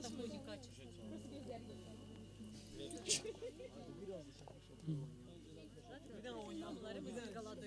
Bir daha oynamaları müzikaladı.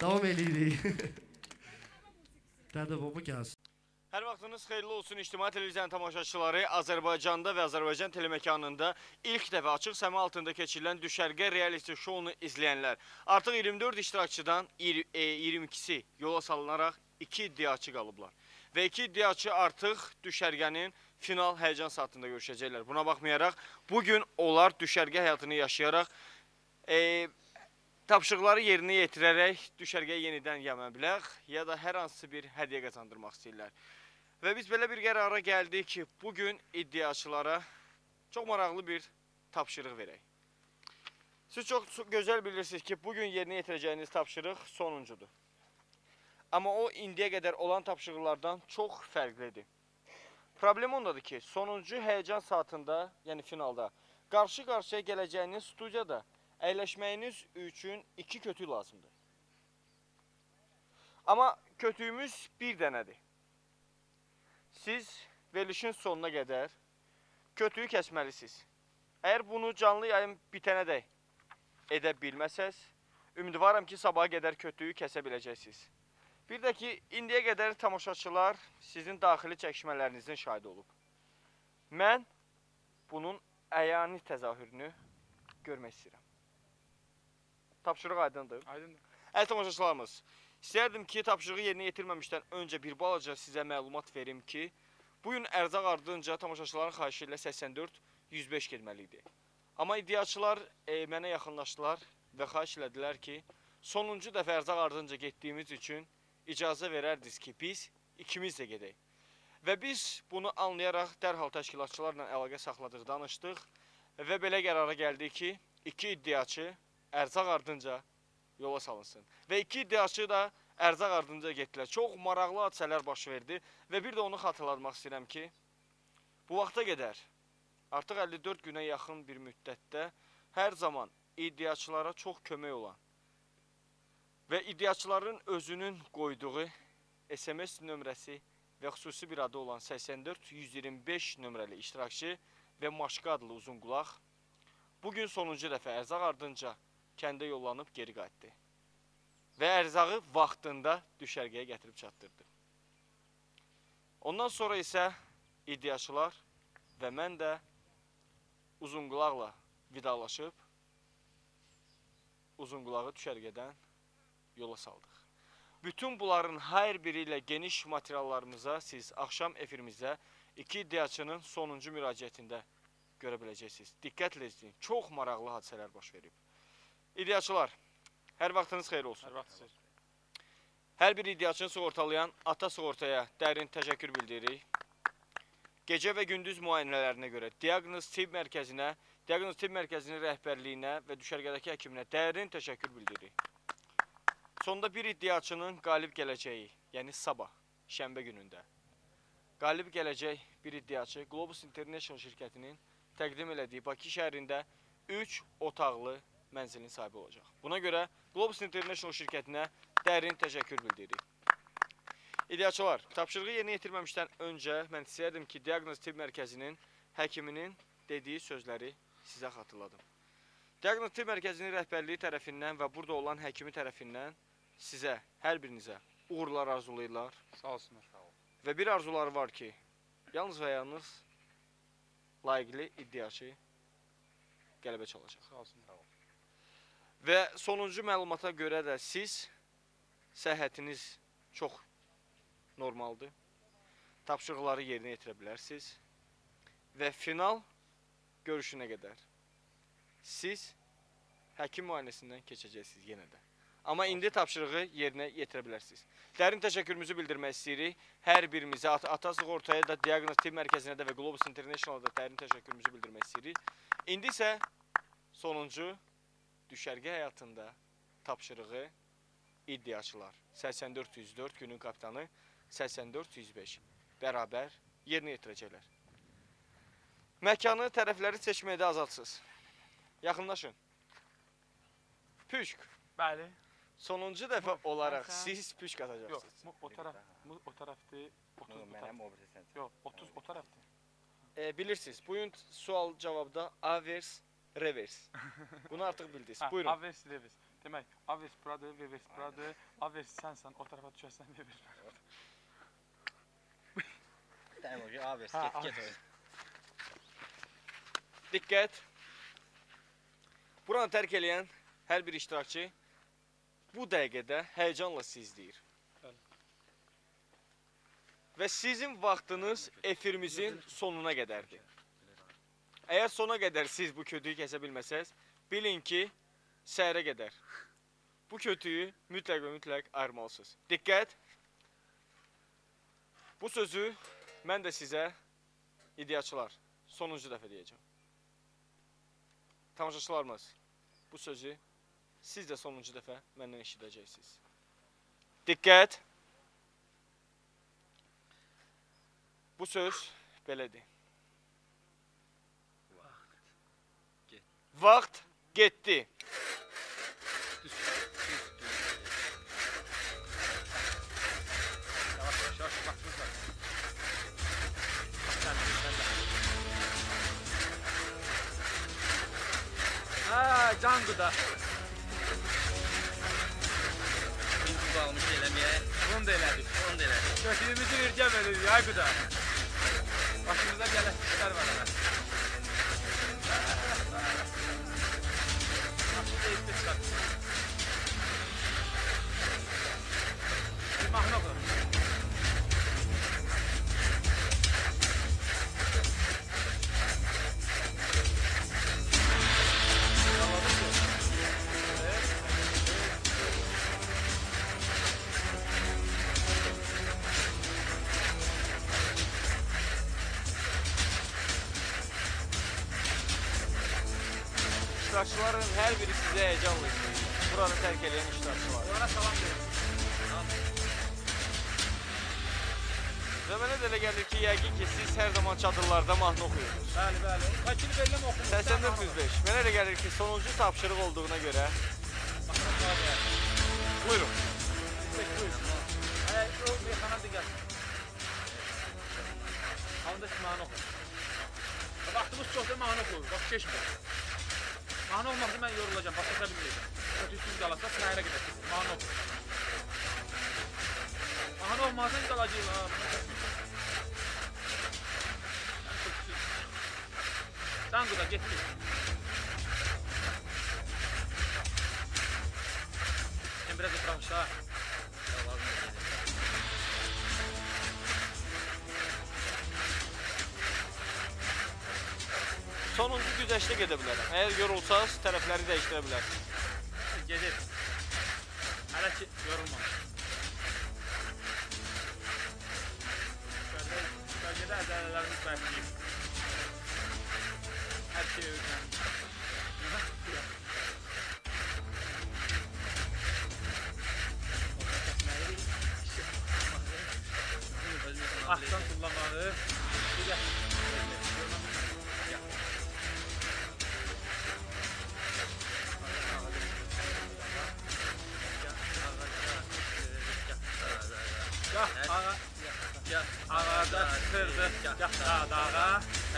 Davam edirik. Dədə baba gəlsin. Hər vaxtınız xeyirli olsun İctimai Televiziyanın tamaşaçıları. Azərbaycanda və Azərbaycan telemekanında ilk dəfə açıq səma altında keçirilən Düşərgə reality şounu izləyənlər. Artıq 24 iştirakçıdan 22'si yola salınaraq 2 iddiaçı qalıblar. Və 2 iddiaçı artıq Düşərgənin final həyəcan saatında görüşəcəklər. Buna baxmayaraq, bugün onlar Düşərgə həyatını yaşayaraq tapşırıqları yerinə yetirərək düşərgəyə yenidən gəlmə bilər, ya da hər hansı bir hədiyyə qazandırmaq istəyirlər. Və biz belə bir qərara gəldik ki, bugün iddiaçılara çox maraqlı bir tapşırıq verək. Siz çox gözəl bilirsiniz ki, bugün yerinə yetirəcəyiniz tapşırıq sonuncudur. Amma o, indiyə qədər olan tapşırıqlardan çox fərqlidir. Problem ondadır ki, sonuncu həyəcan saatında, yəni finalda, qarşı-qarşıya gələcəyiniz studiyada əyləşməyiniz üçün 2 kötük lazımdır. Amma kötüyümüz bir dənədir. Siz verilişin sonuna qədər kötüyü kəsməlisiniz. Əgər bunu canlı yayın bitənədək edə bilməsəz, ümidvaram ki, sabaha qədər kötüyü kəsə biləcəksiniz. Bir də ki, indiyə qədər tamaşaçılar sizin daxili çəkişmələrinizin şahidi olub. Mən bunun əyani təzahürünü görmək istəyirəm. Tapşırıq aydındır. Aydındır. Əziz tamaşaçılarımız, istərdim ki, tapşırığı yerinə yetirməmişdən öncə bir balaca sizə məlumat verim ki, bugün ərzaq ardınca tamaşaçıların xahişi ilə 84-105 getməli idi. Amma iddiaçılar mənə yaxınlaşdılar və xahiş elədilər ki, sonuncu dəfə ərzaq ardınca getdiyimiz üçün icazə verərdiniz ki, biz ikimiz də gedək. Və biz bunu anlayaraq dərhal təşkilatçılarla əlaqə saxladıq, danışdıq və belə qərara gəldik ki, iki iddiaçı ərzaq ardınca yola salınsın. Və iki iddiaçı da ərzaq ardınca getdilər. Çox maraqlı hadisələr baş verdi və bir də onu xatırlatmaq istəyirəm ki, bu vaxta qədər artıq 54 günə yaxın bir müddətdə hər zaman iddiaçılara çox kömək olan və iddiaçıların özünün qoyduğu SMS nömrəsi və xüsusi bir adı olan 84-125 nömrəli iştirakçı və Maşqa adlı Uzunqulaq bugün sonuncu dəfə ərzaq ardınca kəndə yollanıb geri qayıtdı və ərzağı vaxtında düşərgəyə gətirib çatdırdı. Ondan sonra isə iddiaçılar və mən də Uzunqulaqla vidalaşıb Uzunqulağı düşərgədən yola saldıq. Bütün bunların hər biri ilə geniş materiallarımıza siz axşam efirimizdə iki iddiaçının sonuncu müraciətində görə biləcəksiniz. Diqqətlə izləyin, çox maraqlı hadisələr baş verib. İddiaçılar, hər vaxtınız xeyir olsun. Hər vaxt xeyir. Hər bir iddiaçını sığortalayan Ata Sığortaya dərin təşəkkür bildiririk. Gecə və gündüz müayinələrinə görə Diaqnoz Tibb Mərkəzinə, Diaqnoz Tibb Mərkəzinin rəhbərliyinə və düşərgədəki həkiminə dərin təşəkkür bildiririk. Sonda bir iddiaçının qalib gələcəyi, yəni sabah, şənbə günündə qalib gələcək bir iddiaçı Globus International şirkətinin təqdim elədiyi Bakı şəhərində 3 otaqlı mənzilin sahibi olacaq. Buna görə Globus International şirkətinə dərin təşəkkür bildiririk. İddiaçılar, tapşırığı yerinə yetirməmişdən öncə mən istəyərdim ki, Diaqnoz Tibb Mərkəzinin həkiminin dediyi sözləri sizə xatırladım. Diaqnoz Tibb Mərkəzinin rəhbərliyi tərəfindən və burada olan həkimi tərəfindən sizə, hər birinizə uğurlar arzulayırlar. Sağ olsunlar. Və bir arzuları var ki, yalnız və yalnız layiqli iddiaçı qələbə çalacaq. Sağ olsunlar. Və sonuncu məlumata görə də siz, səhhətiniz çox normaldır. Tapşırıqları yerinə yetirə bilərsiniz. Və final görüşünə qədər siz həkim müayinəsindən keçəcəksiniz yenə də. Amma indi tapşırığı yerinə yetirə bilərsiniz. Dərin təşəkkürümüzü bildirmək istəyirik. Hər birimizə, Ata Sığortaya da, Diaqnoz Tibb Mərkəzinə də və Globus International'a da dərin təşəkkürümüzü bildirmək istəyirik. İndi isə sonuncu düşərgə həyatında tapşırığı iddiaçılar 84-104 günün kapitanı 84-105 bərabər yerinə yetirəcəklər. Məkanı tərəfləri seçməkdə azadsız. Yaxınlaşın. Püşk. Bəli. Sonuncu dəfə olaraq siz püşk atacaqsınız. Yox, o tərəfdir. 30 Mənim o birisi. Yox, 30 o tərəfdir. Bilirsiniz, bugün sual cavabda avers, revers. Bunu artıq bildiniz. Buyurun. Avers, revers. Demək, avers buradır, revers buradır. Avers sənsən, o tərəfə düşərsən, revers buradır. Tamam hocam, avers, get. Diqqət. Buranı tərk eləyən hər bir iştirakçı bu dəqiqədə həyəcanla siz izləyir. Və sizin vaxtınız efirimizin sonuna qədərdir. Əgər sona qədər siz bu kötüyü kəsə bilməsəz, bilin ki, səhərə qədər bu kötüyü mütləq və mütləq ayırmalısınız. Diqqət! Bu sözü mən də sizə, iddiaçılar, sonuncu dəfə deyəcəm. Tamaşaçılarımız, bu sözü siz də sonuncu dəfə məndən eşidəcəksiniz. Diqqət! Bu söz belədir. Vaxt getdi. Can qıda. almış eləməyə. Bunu da elədik. Onu da elədik. Kötüyümüzü irgəm edirik, ay quda. Başımıza gələn işlər var hələ. Başımıza isti çıxar. Bir mahnı oxu. İştirakçıların hər biri sizə həyəcanla istəyir. Buranı tərk edən iştirakçılar. Onlara salam verin. Və mənə də elə gəlir ki, yəqin ki, siz hər zaman çadırlarda mahnı oxuyursunuz. Bəli, bəli. Kaçını belli mi oxumuş? 8405. Mənə elə gəlir ki, sonuncu tapşırıq olduğuna görə. Buyurun. Buyurun. O meyxana da gəlsin. Onda ki, mahnı oxuyur. Vaxtımız çoxdur, mahnı oxuyur. Vaxt keçmir. Mahnı olmazsa mən yorulacağım, başqa bilməyəcəm. Kötüsüz qalarsa sınayra gedəcək. Mahnı oxuyur. Mahnı olmazsa qalacaq. Sən quda, getdik. Sen biraz yıpramış ha. Sonuncu güzəşdə gedə bilərəm. Əgər yorulsanız, tərəfləri dəyişdirə bilərsiniz. Gedir. Hələ ki, yorulmamış. Bölgədə əzələlərimiz bərliyib. Hər şey öyrənmiş. Ahsan tullamağı. Ağada çıxırdı, gah dağa,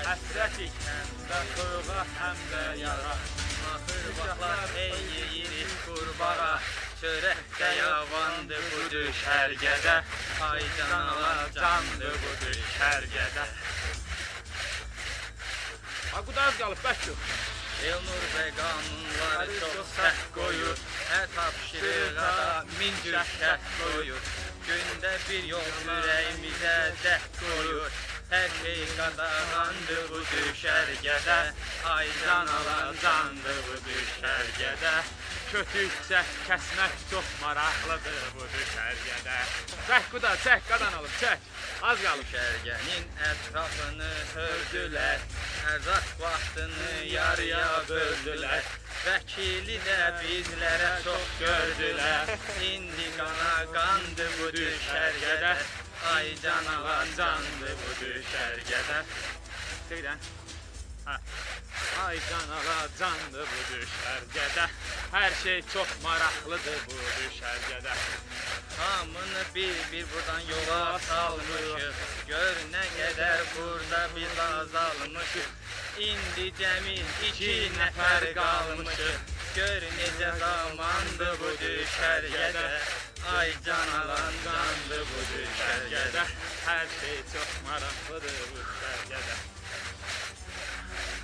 həsrətik, həm də soyuğa, həm də yara. Axır vaxtlar hey yeyirik qurbağa, çörəkdə yavandı bu düşərgədə, ay canalar candı bu düşərgədə. Quda az qalıb, bək yox. Elnur və qanunları çox sərt qoyur, hər tapşırığa da min cür şərt qoyur. Gündə bir yol ürəyimizə dək qoyur, hər şey qadağandı bu düşərgədə, ay canalar candı bu düşərgədə. Kötükcə kəsmək çox maraqlıdır bu düşərgədə. Çək quda, çək, qadan alıb, çək. Az qalıb. Düşərgənin ətrafını hördülər, ərzaq vaxtını yarıya böldülər. Vəkili də bizlərə çox gördülər, indi qana qandı bu düşərgədə, ay canavar candı bu düşərgədə. Deyilən. Ay canavar candı bu düşərgədə, hər şey çox maraqlıdır bu düşərgədə. Hamını bir buradan yola salmışıq, gör nə qədər burada biz azalmışıq. İndi cəmi 2 nəfər qalmışıq, gör necə zamandı bu düşərgədə, ay canavar candı bu düşərgədə, hər şey çox maraqlıdır bu düşərgədə.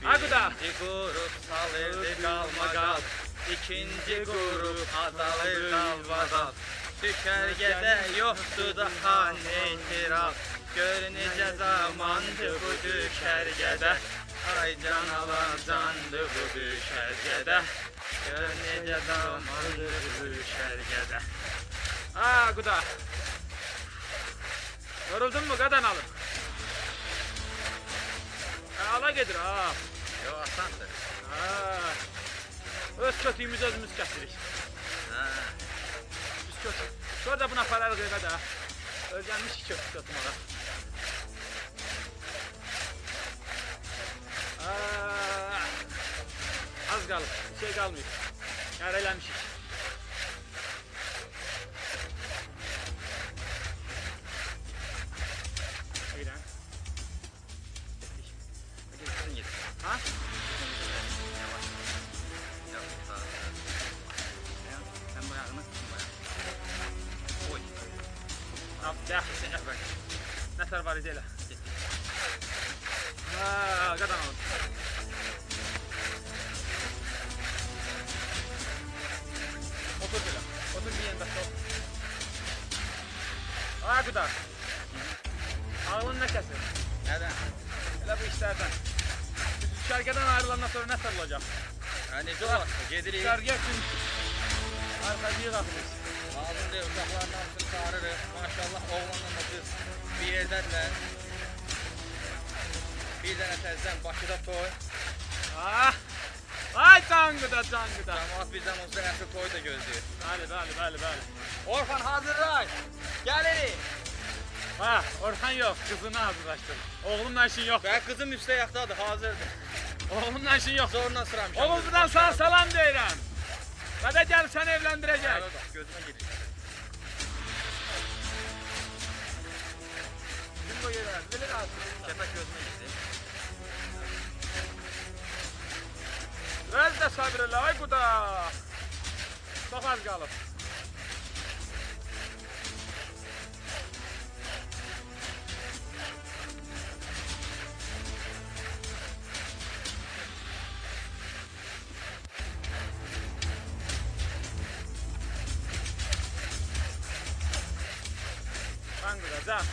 Birinci qrup salırdı qalmaqal, ikinci qrup azalır qalvazal. Düşərgədə yoxdur daha neytiral, gör necə zamandı bu düşərgədə, ay canavar candı bu düşərgədə, gör necə zamandı bu düşərgədə. Quda. Yoruldun mu qadan alıb? Ala gedir, ha. Yox, asandır. Öz kötüyümüzü özümüz kəsirik. Biz kötü. Sonra da buna apararıq evə də. Öyrənmişik kötü tutmağa. Az qalıb, bir şey qalmayıb. Yar eləmişik. Eylən. Ha? Sen bayağını, Yaxşı, yaxşı. Nətər var idi elə? Qadan alın. Otur belə. Otur bir yerində sol. Ay Qudar. Ağlın nə kəsir? Nədən? Elə bu işlərdən. Biz düşərgədən ayrılandan sonra nə tər olacaq? Necə olasın? Gedirik. Düşərgə üçün arxacıya qalxırız. Lazım deyil, uşaqların hamısını çağırırıq. Maşallah, oğlanla da qız bir yerdədirlər. Bir dənə təzdən Bakıda toy. Ay Cangıda, Cangıda. Cəmaat bizdən olsa əsr toyu da gözləyir. Bəli. Orxan hazırlaş. Gəlirik. Orxan yox, qızını hazırlaşdır. Oğlumla işin yox. Və qızım üstə yaxdadır, hazırdır. Oğlumla işin yox. Zorla sıramışam. Oğlum buradan sana salam deyirəm. Və də gəlib səni evləndirəcək. Gözümə girir. Kim bu yerə? Bilir ağzını. Kəpək gözümə girir. Öz də sabir elə, ay Quda. Çox az qalıb. Can Quda, can.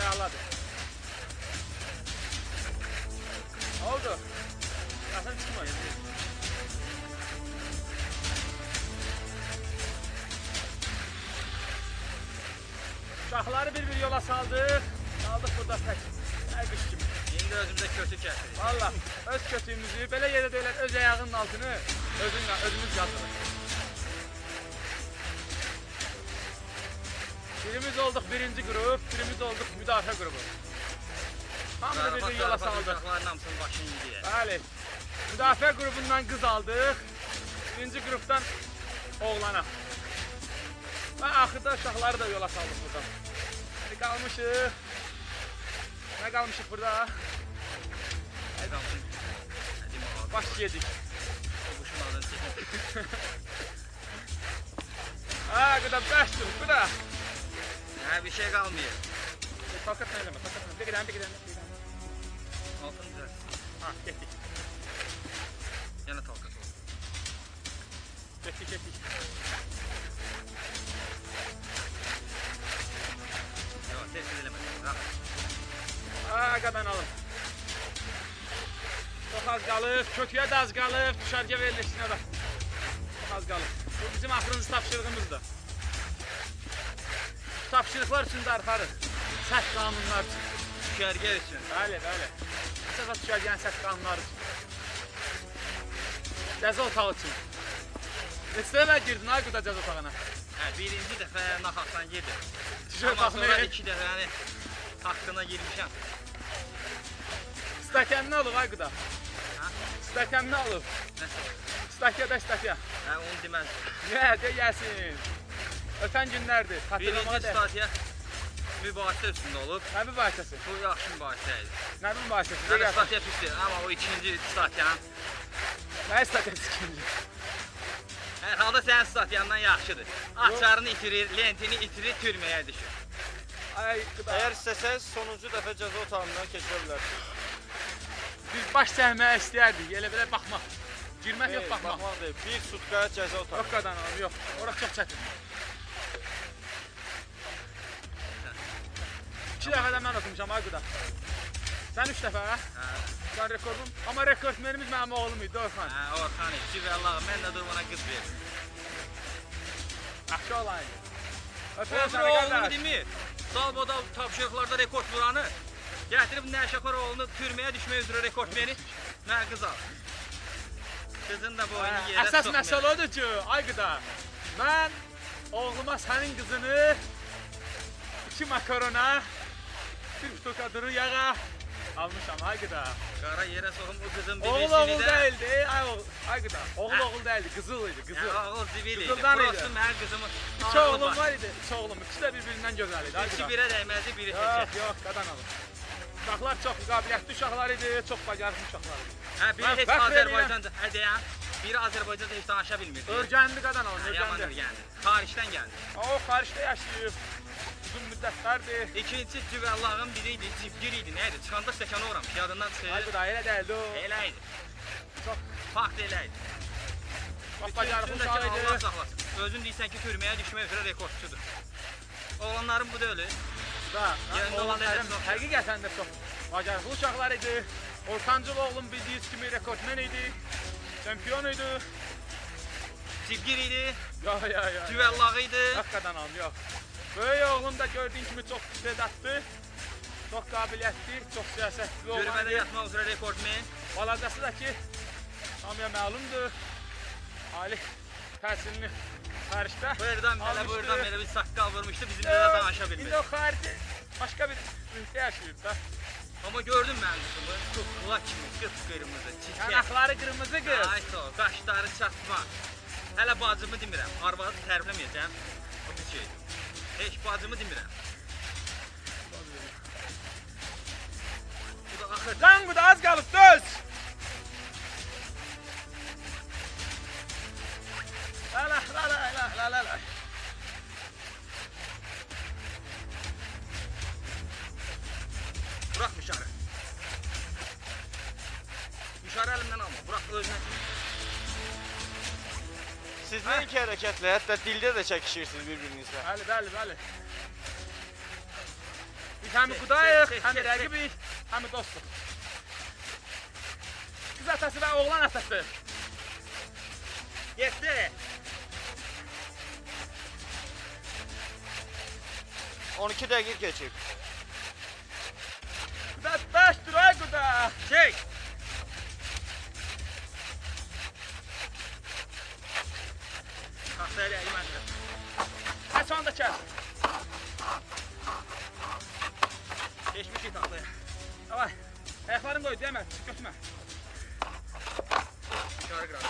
Yağladı. Oldu. Zaten çıkma. Uşaqları bir yola saldıq. Saldıq burada tək. Nə qış kimi. İndi özümüzdə kötü kəsirik. Valla öz kötüyümüzü belə yerdə deyilən öz ayağının altını özümüz qazırıq. Birimiz olduq birinci qrup, birimiz olduq müdafiə qrubu. Hamını bir yola saldıq. Uşaqların hamısının başını yiyir. Bəli. Müdafiə qrubundan qız aldıq. Birinci qrupdan oğlana. Və axırda uşaqları da yola saldıq buradan. Nə qalmışıq? Nə qalmışıq burada? Baş yedik. Quşun adını çəkir. Quda bəsdir, Quda. Bir şey qalmıyor. Takatla eləmə, takatla. Bir gedəm. Altını düzəlsin. Getdik. Yenə talqat oldu. Getdik. Yox, tez eləmədim. Rahat. Qadan alın. Çox az qalıb, kötüyə də az qalıb, düşərgə verilişinə də çox az qalıb. Bu bizim axırıncı tapşırığımızdır. Tapşırıqlar üçün darxarıq. Sərt qanunlar üçün. Düşərgə üçün. Bəli. Əsas düşərgənin sərt qanunları üçün. Cəza otağı üçün. Neçə dəfə girdin ay Quda cəza otağına? Birinci dəfə naxaqdan yedim. Amma sonra 2 dəfə haqqına girmişəm. Stəkan nə olub ay Quda? Stəkan nə olub? Stəkan. Onu deməz. Deyəsin. Ötən günlərdir. Birinci stadiya mübahisə üstündə olub. Nə mübahisəsi? Bu yaxşı mübahisə idi. Nə mübahisəsi? Yəni stadiya pisdir, amma o ikinci stadiyanın. Nə stadiyası ikinci? Hər halda sənin stadiyandan yaxşıdır. Açarını itirir, lentini itirir, türməyə düşür. Əgər istəsəz sonuncu dəfə cəza otağından keçirə bilərsiniz. Biz baş çəkməyə istəyərdik, elə belə baxmaq. Girmək yox, baxmaq. Baxmaq deyil, bir sutkaya cəza otağı. Yox qadan oğlum, yox. Orası çox çətin. 2 dəfə də mən oturmuşam ay Quda. Sən 3 dəfə, hə? Sən rekordun. Amma rekordmenimiz mənim oğlum idi, Orxan. Orxan idi, Allah, mən də durmana qız verdim. Yaxşı olaydı. Öpürəm səni oğlunu demir. Salboda tapşırıqlarda rekord vuranı. Gətirib Nəşəxar oğlunu türməyə düşmək üzrə rekordmeni. Mən qız al. Qızın da bu oyunu yerə soxmayır. Əsas məsələ odur ki, ay Quda, mən oğluma sənin qızını 2 makarona, 1 butuka duru yağa almışam, ay Quda. Qara yerə soxum o qızın Oğul bibisini də. değildi, ay Quda. Oğul değildi, qızıl idi, qızıl. Oğul zibil idi. Qızıldan idi. Burası mənim qızımın 2 oğlum var idi, 2 oğlum. İkisi də bir-birindən gözəl idi. İkisi birə dəyməzdi, biri Yox, təkə. yox, qadan alın. Uşaqlar çox qabiliyyətli uşaqlar idi, çox bacarıqlı uşaqlar idi. Hə, biri Mən heç fəxr Azərbaycanda, hədəyəm. Biri Azərbaycanda heç danışa bilmirdi. Örgəndi qadan o, Yaman örgəndi. örgəndi. Xaricdən gəldi. O, xaricdə yaşayıb. Uzun müddətlərdir. İkinci cüvəllağın biri idi, cibgir idi, nə idi? Çıxanda stəkanı uğramış, yadından Ay çıxır. bu da elə deyildi o. Elə idi. Çox Fakt elə idi. bacarıqlı Üçüncüdəki uşaq Allah idi. saxlasın. Özün deyirsən ki, türməyə düşmək üzrə rekordçudur. Oğlanların bu da ölü. Da, Yerində olan oğlanlarım elə çox. həqiqətən də çox bacarıqlı uşaqlar idi. Ortancıl oğlum bildiğiniz kimi rekordmen idi. Çempion idi. Cibgir idi, Ya. cüvəllağı idi. Hakikaten am yok. Böyük oğlum da gördüğün kimi çok istedatlı. Çok qabiliyyətli, çox siyasətli oğlan Türmədə idi. yatmaq üzrə rekordmen. Balacası da ki, hamıya məlumdur. Ali təhsilini xaricdə Buradan belə, almışdı. buradan belə bir saqqal vurmuşdu, bizimlə də danışa İndi bilmirdi. o xarici başqa bir mühitdə yaşayır da. Amma gördün mənim qızımı, kukla kimi, qıpqırmızı, çiçək. Yanaqları qırmızı qız. Ay sağ ol, qaşları çatma. Hələ bacımı demirəm, arvadı tərifləməyəcəm. O bir şey. Heç bacımı demirəm. Bu da axır. Lan bu da az qalıb, döz. La. Burax Müşarı. Müşarı əlimdən alma, burax özünə. Siz nə iki hərəkətlə, hətta dildə də çəkişirsiniz bir-birinizlə. Bəli. Biz həm qudayıq, çək, həm çək, rəqibik, həm dostuq. Qız atası və oğlan atası. Getdi. 12 dəqiq keçib. Qudadaşdır ay quda. Çək. Taxta elə əlimə. Ha son da kəs. Keçmişik taxtaya. Davay. Ayaqlarını qoy, demə, götürmə. Müşarı qırar.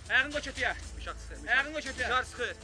Ayağını qoy kötüyə. Müşar sıxır. Ayağını qoy kötüyə. Müşar sıxır.